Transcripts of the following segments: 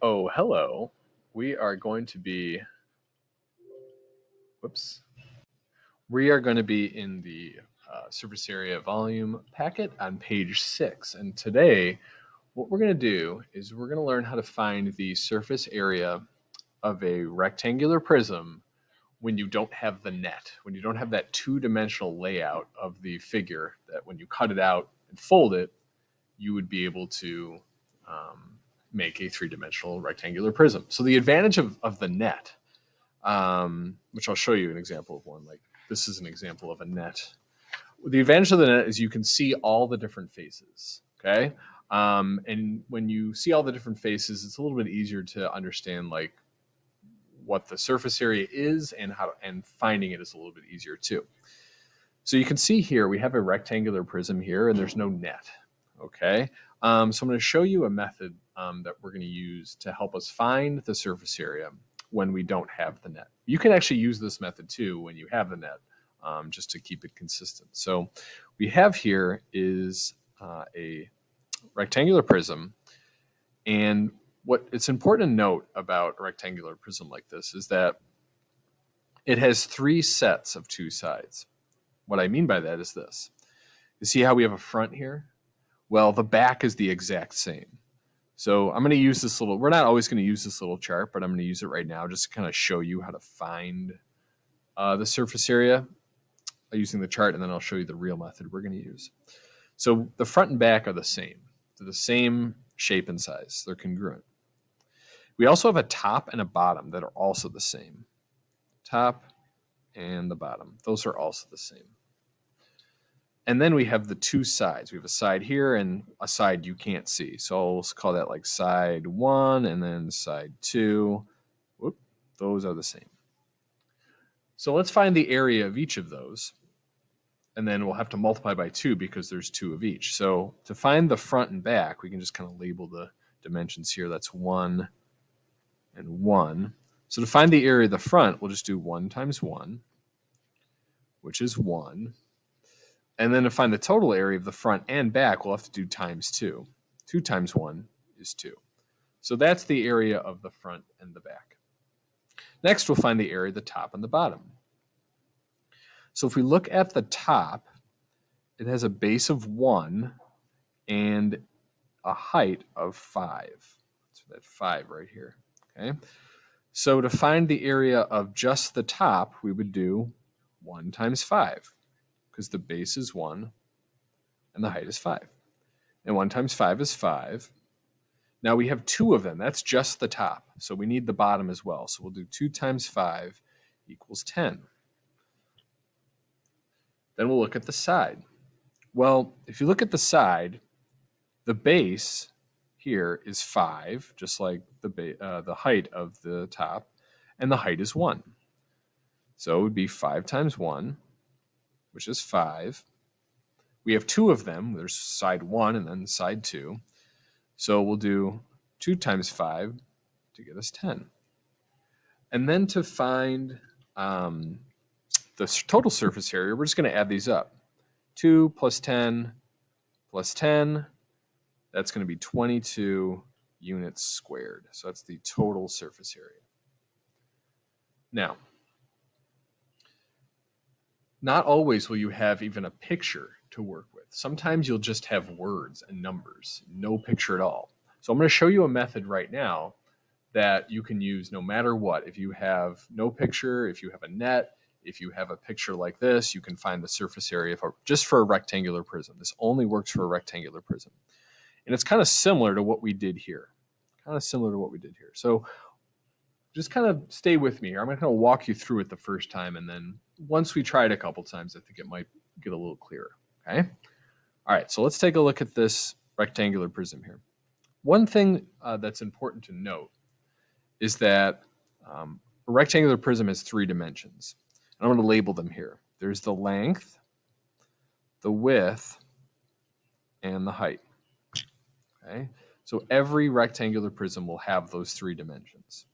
Oh, hello. We are going to be, whoops, we are going to be in the surface area volume packet on page 6. And today, what we're going to do is we're going to learn how to find the surface area of a rectangular prism when you don't have the net, when you don't have that two-dimensional layout of the figure that when you cut it out and fold it, you would be able to make a three-dimensional rectangular prism. So the advantage of the net, which I'll show you an example of one, like this is an example of a net. The advantage of the net is you can see all the different faces, okay? And when you see all the different faces, it's a little bit easier to understand like what the surface area is and and finding it is a little bit easier too. So you can see here, we have a rectangular prism here and there's no net, okay? So I'm going to show you a method that we're going to use to help us find the surface area when we don't have the net. You can actually use this method too when you have the net, just to keep it consistent. So we have here is a rectangular prism, and what it's important to note about a rectangular prism like this is that it has three sets of two sides. What I mean by that is this. You see how we have a front here? Well, the back is the exact same. So I'm going to use this little, we're not always going to use this little chart, but I'm going to use it right now just to kind of show you how to find the surface area using the chart, and then I'll show you the real method we're going to use. So the front and back are the same. They're the same shape and size. They're congruent. We also have a top and a bottom that are also the same. Top and the bottom. Those are also the same. And then we have the two sides. We have a side here and a side you can't see. So let's call that like side 1 and then side 2. Whoop, those are the same. So let's find the area of each of those. And then we'll have to multiply by 2 because there's 2 of each. So to find the front and back, we can just kind of label the dimensions here. That's 1 and 1. So to find the area of the front, we'll just do 1 times 1, which is 1. And then to find the total area of the front and back, we'll have to do times 2. 2 times 1 is 2. So that's the area of the front and the back. Next, we'll find the area of the top and the bottom. So if we look at the top, it has a base of 1 and a height of 5. So that 5 right here, okay? So to find the area of just the top, we would do 1 times 5. Because the base is 1 and the height is 5. And 1 times 5 is 5. Now we have 2 of them. That's just the top. So we need the bottom as well. So we'll do 2 times 5 equals 10. Then we'll look at the side. Well, if you look at the side, the base here is 5, just like the height of the top, and the height is 1. So it would be 5 times 1, which is 5. We have 2 of them. There's side 1 and then side 2. So we'll do 2 times 5 to get us 10. And then to find the total surface area, we're just going to add these up. 2 plus 10 plus 10, that's going to be 22 units squared. So that's the total surface area. Now, not always will you have even a picture to work with. Sometimes you'll just have words and numbers, no picture at all. So I'm going to show you a method right now that you can use no matter what. If you have no picture, if you have a net, if you have a picture like this, you can find the surface area just for a rectangular prism. This only works for a rectangular prism. And it's kind of similar to what we did here. So just kind of stay with me here. I'm going to kind of walk you through it the first time, and then once we try it a couple times, I think it might get a little clearer, okay? All right, so let's take a look at this rectangular prism here. One thing that's important to note is that a rectangular prism has 3 dimensions. And I'm going to label them here. There's the length, the width, and the height, okay? So every rectangular prism will have those 3 dimensions.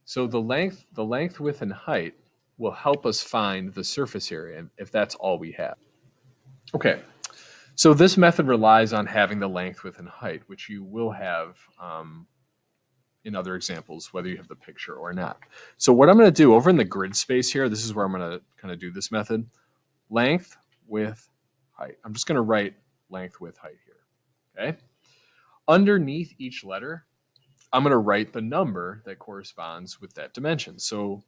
So the length, width, and height will help us find the surface area if that's all we have. Okay, so this method relies on having the length, width, and height, which you will have in other examples, whether you have the picture or not. So what I'm going to do over in the grid space here, this is where I'm going to kind of do this method. Length, width, height. I'm just going to write length, width, height here. Okay. Underneath each letter, I'm going to write the number that corresponds with that dimension. So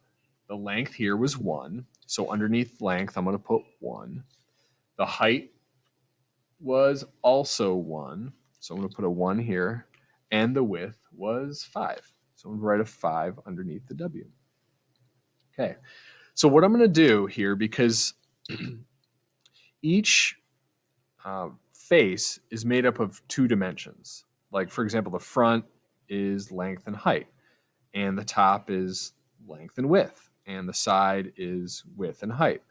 the length here was 1. So underneath length, I'm going to put 1. The height was also 1. So I'm going to put a 1 here. And the width was 5. So I'm going to write a 5 underneath the W. Okay. So what I'm going to do here, because each face is made up of 2 dimensions. Like, for example, the front is length and height, and the top is length and width, and the side is width and height.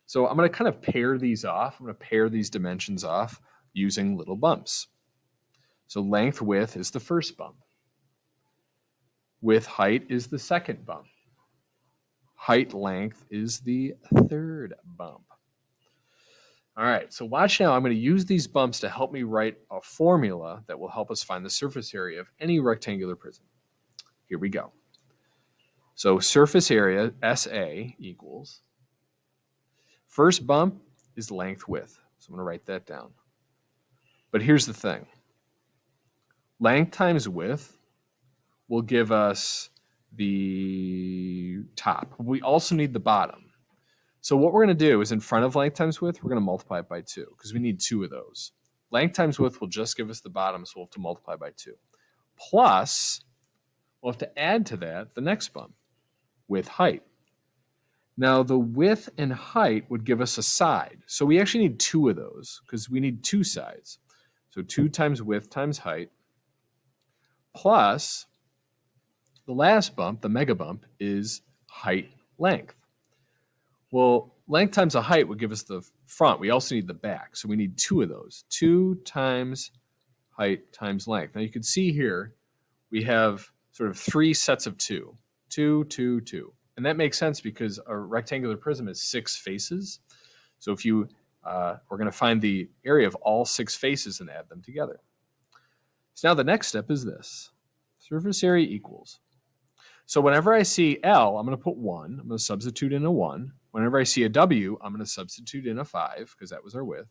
So I'm going to kind of pair these off. I'm going to pair these dimensions off using little bumps. So length, width is the first bump. Width, height is the second bump. Height, length is the third bump. All right, so watch now. I'm going to use these bumps to help me write a formula that will help us find the surface area of any rectangular prism. Here we go. So surface area, SA, equals. First bump is length, width. So I'm going to write that down. But here's the thing. Length times width will give us the top. We also need the bottom. So what we're going to do is in front of length times width, we're going to multiply it by 2 because we need 2 of those. Length times width will just give us the bottom, so we'll have to multiply by 2. Plus, we'll have to add to that the next bump, width, height. Now, the width and height would give us a side. So we actually need 2 of those because we need 2 sides. So 2 times width times height plus the last bump, the mega bump, is height, length. Well, length times the height would give us the front. We also need the back. So we need 2 of those. 2 times height times length. Now you can see here we have sort of 3 sets of 2. 2, 2, 2. And that makes sense because a rectangular prism has 6 faces. So if you, we're going to find the area of all 6 faces and add them together. So now the next step is this. Surface area equals. So whenever I see L, I'm going to put 1. I'm going to substitute in a 1. Whenever I see a W, I'm going to substitute in a 5 because that was our width.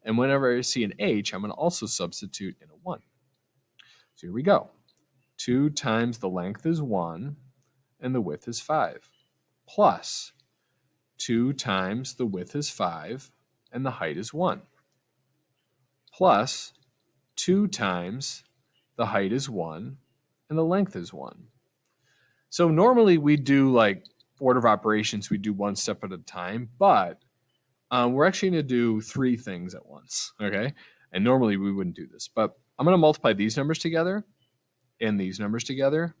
And whenever I see an H, I'm going to also substitute in a 1. So here we go. 2 times the length is 1 and the width is 5. Plus 2 times the width is 5 and the height is 1. Plus 2 times the height is 1 and the length is 1. So normally we do like order of operations, we do one step at a time, but we're actually going to do 3 things at once, okay? And normally we wouldn't do this, but I'm going to multiply these numbers together and these numbers together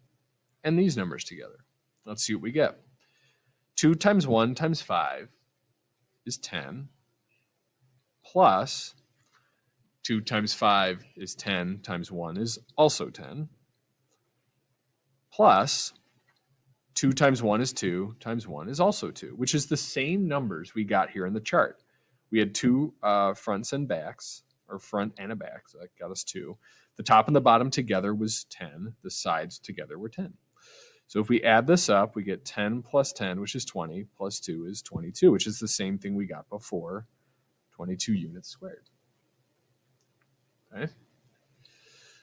and these numbers together. Let's see what we get. 2 times 1 times 5 is 10, plus 2 times 5 is 10 times 1 is also 10, plus 2 times 1 is 2 times 1 is also 2, which is the same numbers we got here in the chart. We had 2 fronts and backs, or front and a back, so that got us 2. The top and the bottom together was 10. The sides together were 10. So if we add this up, we get 10 plus 10, which is 20, plus 2 is 22, which is the same thing we got before, 22 units squared. Okay.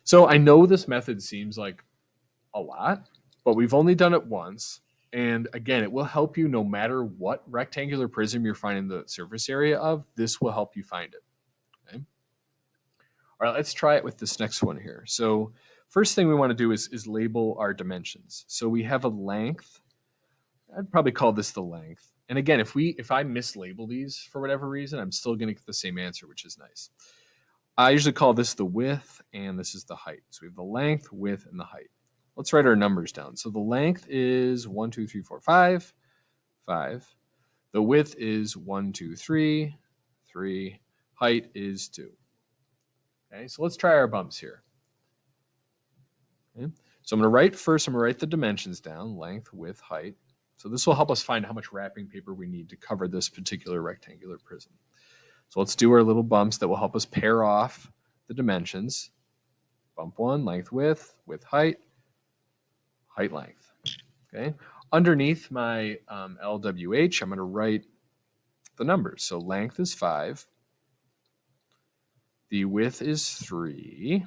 So I know this method seems like a lot, but we've only done it once. And again, it will help you no matter what rectangular prism you're finding the surface area of. This will help you find it. Okay. All right, let's try it with this next one here. So first thing we want to do is label our dimensions. So we have a length. I'd probably call this the length. And again, if I mislabel these for whatever reason, I'm still going to get the same answer, which is nice. I usually call this the width, and this is the height. So we have the length, width, and the height. Let's write our numbers down. So the length is 1, 2, 3, 4, 5, 5. The width is 1, 2, 3, 3. Height is 2. Okay, so let's try our bumps here. Okay. So I'm going to write the dimensions down, length, width, height. So this will help us find how much wrapping paper we need to cover this particular rectangular prism. So let's do our little bumps that will help us pair off the dimensions. Bump 1, length, width, height. height length. Okay. Underneath my LWH, I'm going to write the numbers. So length is 5. The width is 3.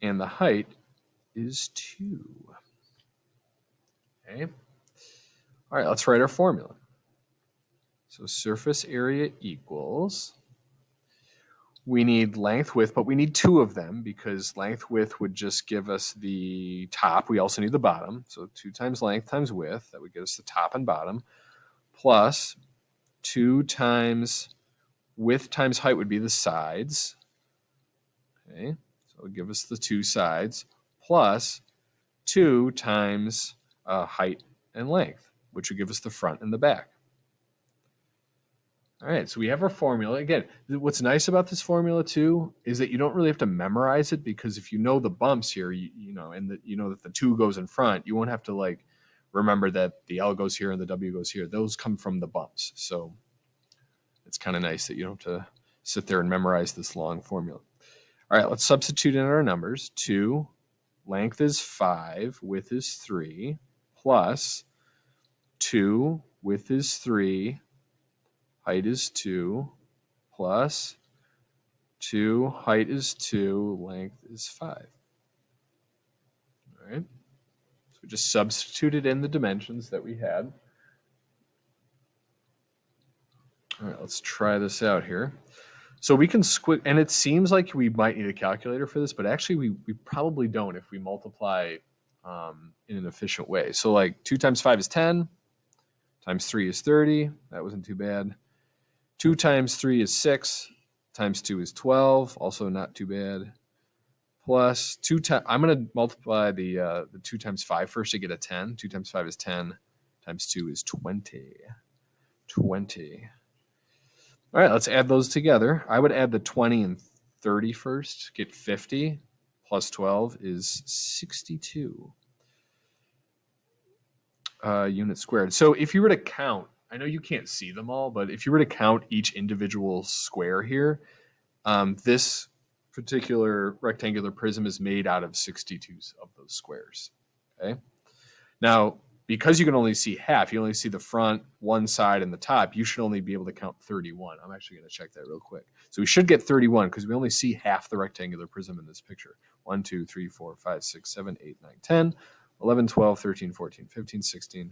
And the height is 2. Okay. All right, let's write our formula. So surface area equals, we need length, width, but we need 2 of them because length, width would just give us the top. We also need the bottom. So 2 times length times width, that would give us the top and bottom, plus 2 times width times height would be the sides. Okay, so it would give us the 2 sides, plus 2 times height and length, which would give us the front and the back. All right, so we have our formula. Again, what's nice about this formula too is that you don't really have to memorize it, because if you know the bumps here, you know, and that you know that the 2 goes in front, you won't have to like remember that the L goes here and the W goes here. Those come from the bumps. So it's kind of nice that you don't have to sit there and memorize this long formula. All right, let's substitute in our numbers. 2, length is 5, width is 3, plus 2, width is 3, height is 2, plus 2, height is 2, length is 5. All right. So we just substituted in the dimensions that we had. All right, let's try this out here. So we can squint, and it seems like we might need a calculator for this, but actually we probably don't if we multiply in an efficient way. So like 2 times 5 is 10, times 3 is 30. That wasn't too bad. 2 times 3 is 6, times 2 is 12, also not too bad. Plus 2 times, I'm going to multiply the 2 times 5 first to get a 10. 2 times 5 is 10, times 2 is 20. 20. All right, let's add those together. I would add the 20 and 30 first, get 50, plus 12 is 62 units squared. So if you were to count, I know you can't see them all, but if you were to count each individual square here, this particular rectangular prism is made out of 62 of those squares. Okay. Now, because you can only see half, you only see the front, one side, and the top, you should only be able to count 31. I'm actually going to check that real quick. So we should get 31 because we only see half the rectangular prism in this picture. 1, 2, 3, 4, 5, 6, 7, 8, 9, 10, 11, 12, 13, 14, 15, 16,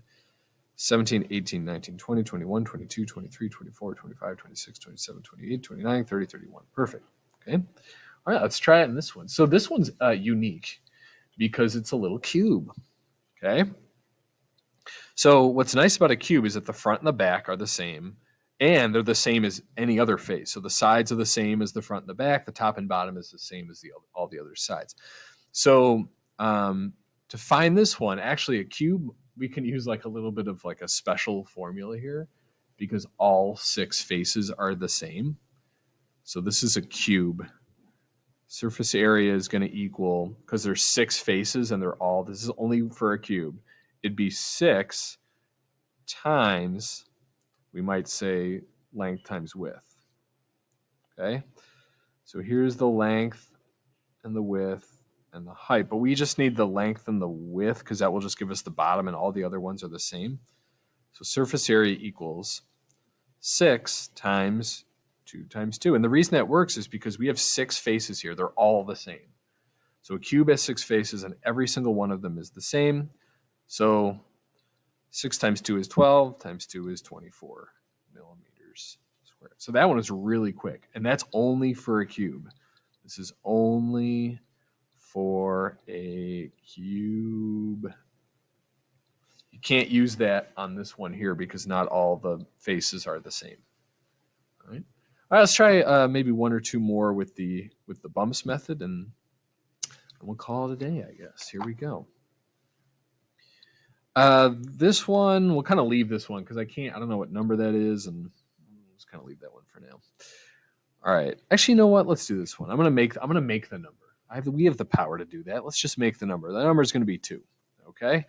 17, 18, 19, 20, 21, 22, 23, 24, 25, 26, 27, 28, 29, 30, 31. Perfect. Okay. All right, let's try it in this one. So this one's unique because it's a little cube. Okay. So what's nice about a cube is that the front and the back are the same, and they're the same as any other face. So the sides are the same as the front and the back. The top and bottom is the same as all the other sides. So to find this one, actually a cube, we can use like a little bit of like a special formula here because all 6 faces are the same. So this is a cube. Surface area is going to equal, because there's 6 faces and they're all, this is only for a cube, it'd be 6 times, we might say, length times width. Okay? So here's the length and the width and the height, but we just need the length and the width because that will just give us the bottom, and all the other ones are the same. So surface area equals 6 times 2 times 2. And the reason that works is because we have 6 faces here. They're all the same. So a cube has 6 faces, and every single one of them is the same. So 6 times 2 is 12, times 2 is 24 millimeters squared. So that one is really quick, and that's only for a cube. This is only for a cube. You can't use that on this one here because not all the faces are the same. All right. All right, let's try maybe 1 or 2 more with the bumps method, and we'll call it a day, I guess. Here we go. This one, we'll kind of leave this one because I don't know what number that is, and we'll just kind of leave that one for now. All right. Actually, you know what? Let's do this one. I'm gonna make the number. We have the power to do that. Let's just make the number. The number is going to be 2. Okay.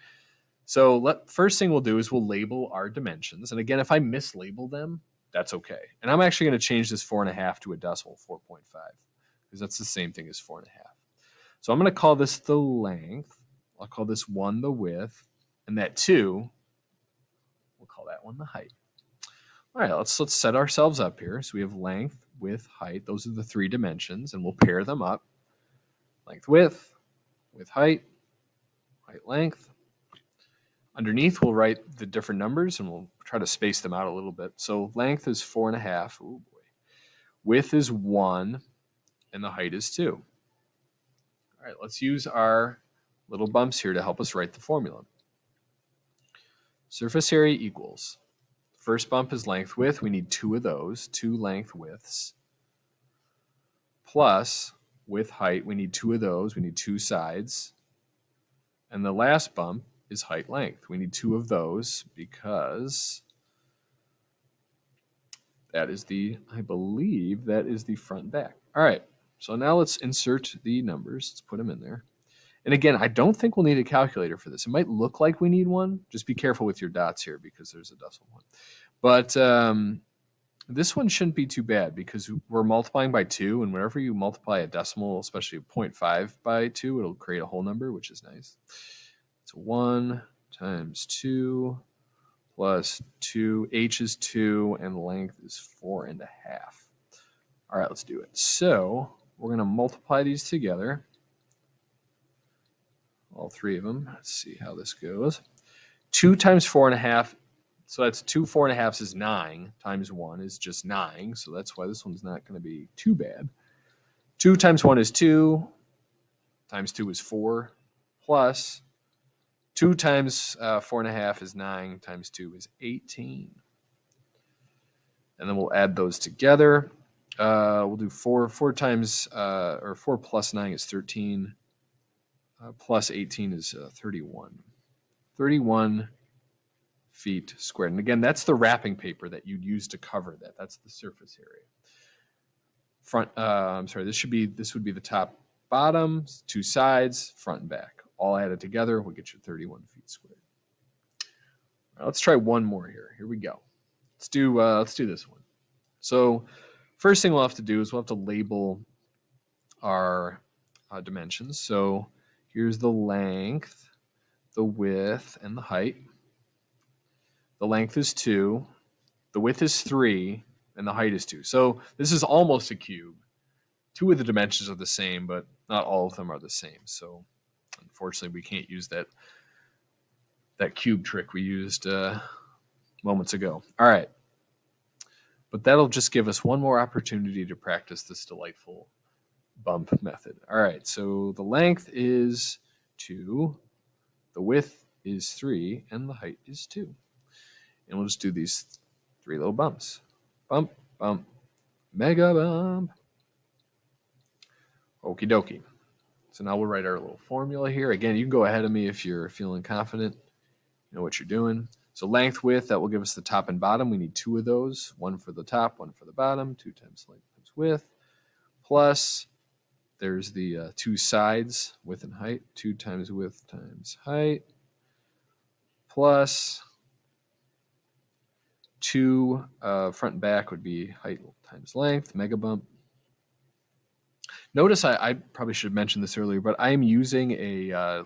So first thing we'll do is we'll label our dimensions. And again, if I mislabel them, that's okay. And I'm actually going to change this 4.5 to a decimal, 4.5, because that's the same thing as 4.5. So I'm going to call this the length, I'll call this 1 the width, and that 2, we'll call that one the height. All right, let's set ourselves up here. So we have length, width, height. Those are the 3 dimensions, and we'll pair them up. Length, width, height, height, length. Underneath, we'll write the different numbers, and we'll try to space them out a little bit. So length is 4.5. Oh boy. Width is 1, and the height is 2. All right, let's use our little bumps here to help us write the formula. Surface area equals, first bump is length width. We need 2 of those, 2 length widths. Plus width height, we need 2 of those. We need 2 sides. And the last bump is height length. We need 2 of those because that is the, I believe that is the front and back. All right, so now let's insert the numbers. Let's put them in there. And again, I don't think we'll need a calculator for this. It might look like we need one. Just be careful with your dots here because there's a decimal point. But this one shouldn't be too bad because we're multiplying by 2, and whenever you multiply a decimal, especially 0.5 by 2, it'll create a whole number, which is nice. So 1 times 2 plus 2. H is 2, and length is 4.5. All right, let's do it. So we're going to multiply these together. All 3 of them. Let's see how this goes. 2 times 4.5. So that's 2 4.5s is 9 times 1 is just 9. So that's why this one's not going to be too bad. 2 times 1 is 2. Times 2 is 4. Plus 2 times 4.5 is 9. Times 2 is 18. And then we'll add those together. We'll do 4 times, or 4 plus 9 is 13. Plus 18 is 31. 31 feet squared. And again, that's the wrapping paper that you'd use to cover that. That's the surface area. I'm sorry, this would be the top, bottom, 2 sides, front and back. All added together, we get you 31 feet squared. Right, let's try one more here. Here we go. Let's do this one. So first thing we'll have to do is we'll have to label our dimensions. So here's the length, the width, and the height. The length is 2, the width is 3, and the height is 2. So this is almost a cube. 2 of the dimensions are the same, but not all of them are the same. So unfortunately, we can't use that cube trick we used moments ago. All right. But that'll just give us one more opportunity to practice this delightful bump method. All right, so the length is 2, the width is 3, and the height is 2. And we'll just do these 3 little bumps. Bump, bump, mega bump. Okie dokie. So now we'll write our little formula here. Again, you can go ahead of me if you're feeling confident, you know what you're doing. So length, width, that will give us the top and bottom. We need 2 of those, 1 for the top, 1 for the bottom, 2 times length times width, plus there's the 2 sides, width and height, 2 times width times height, plus 2 front and back would be height times length, mega bump. Notice I probably should have mentioned this earlier, but I'm using a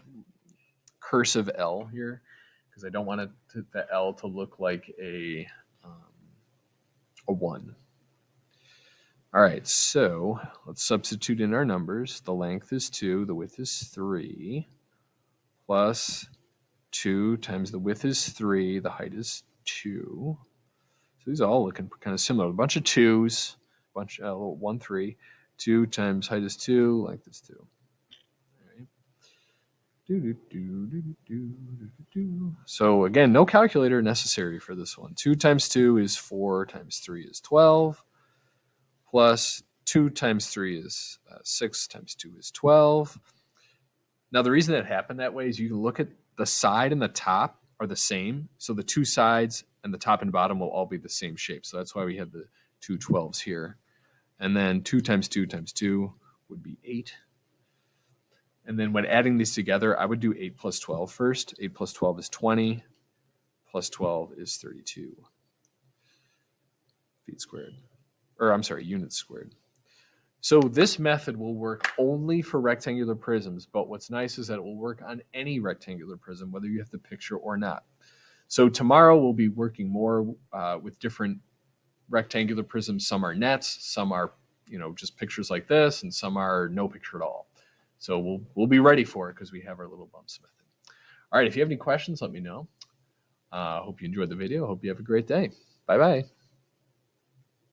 cursive L here because I don't want the L to look like a 1. All right, so let's substitute in our numbers. The length is 2, the width is 3, plus 2 times the width is 3, the height is 2. So these are all looking kind of similar. A bunch of 2s, little 1, 3. 2 times height is 2, length is 2. So again, no calculator necessary for this one. 2 times 2 is 4, times 3 is 12, plus 2 times 3 is 6, times 2 is 12. Now the reason that happened that way is you can look at the side and the top are the same. So the 2 sides and the top and bottom will all be the same shape. So that's why we had the 2 12s here. And then 2 times 2 times 2 would be 8. And then when adding these together, I would do 8 plus 12 first. 8 plus 12 is 20, plus 12 is 32 feet squared. Or I'm sorry, units squared. So this method will work only for rectangular prisms, but what's nice is that it will work on any rectangular prism, whether you have the picture or not. So tomorrow we'll be working more with different rectangular prisms. Some are nets, some are just pictures like this, and some are no picture at all. So we'll be ready for it because we have our little bumps method. All right, if you have any questions, let me know. Hope you enjoyed the video. Hope you have a great day. Bye-bye.